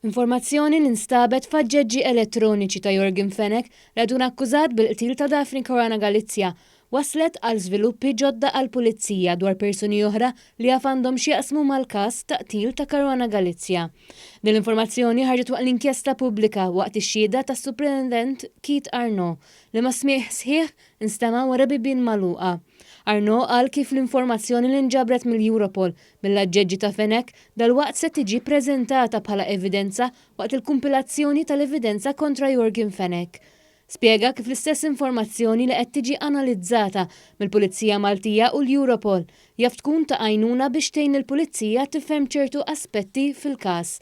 Informazzjoni li nstabet f'aġġeġġi elettroniċi ta' Jorgen Fenech li għadu akkużat bil-qtil ta' Daphne Caruana Galizia waslet għal żviluppi ġodda għall-Pulizija dwar persuni oħra li għandhom x'jaqsmu mal-każ ta' qtil ta' Caruana Galizia. Din l-informazzjoni ħarġet waqt l-inkjesta pubblika waqt ix-xhieda tas-Superintendent Keith Arnaud li ma smieħ sħiħ instama' wara bibien magħluqa. Arnaud qal kif l-informazzjoni li nġabret mill-Europol mill-aġġeġġi ta' Fenech dalwaqt se tiġi ppreżentata bħala evidenza waqt il-kumpilazzjoni tal-evidenza kontra Jorgen Fenech. Spjega kif l-istess informazzjoni li qed tiġi analizzata mill-Pulizija Maltija u l-Europol jaf tkun ta' għajnuna biex tgħin il-Pulizija tifhem ċertu aspetti fil-każ.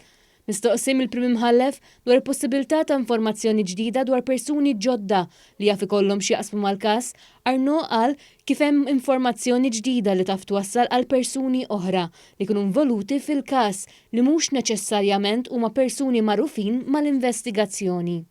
Mistoqsim il-Prim Imħallef dwar il-possibilità ta' informazzjoni ġdida dwar persuni ġodda li jaf ikollhom x'jaqsmu mal-każ, Arnaud qal kif hemm informazzjoni ġdida li taf twassal għal persuni oħra li kienu involuti fil-każ li mhux neċessarjament huma persuni magħrufin mal-investigazzjoni.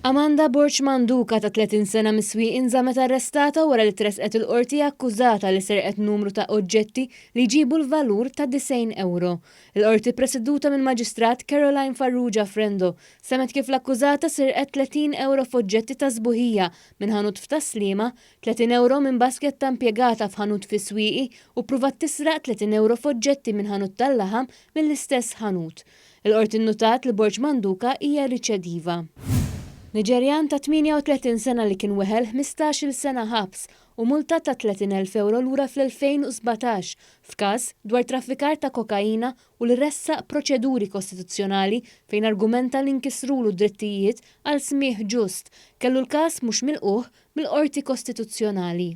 Amanda Borch Manduka ta' 30 sena miswieq inżamet arrestata wara li tresqet il-qorti akkużata li serqet numru ta' oġġetti li jġibu l-valur ta' 90 euro. Il-qorti preseduta mill-Maġistrat Caroline Farrugia Frendo semet kif l-akkużata serqet 30 euro f'oġġetti ta' żbuħija minn ħanut f'Taslima, 30 euro minn basket ta' impjegata f'ħanut fi Swieqi u pruvat tisraq 30 euro f'oġġetti minn ħanut tal-laħam mill-istess ħanut. Il-qorti nnutat li Borch Manduka hija riċediva. Niġerjan ta' 38 sena li kien weħel 15-il sena ħabs u multa ta' 30,000 euro lura fl-2017 f'każ dwar traffikar ta' kokaina u li ressaq proċeduri kostituzzjonali fejn argumenta li nkisrulu drittijiet għal smieħ ġust kellu l-każ mhux milquh mill-Qorti Kostituzzjonali.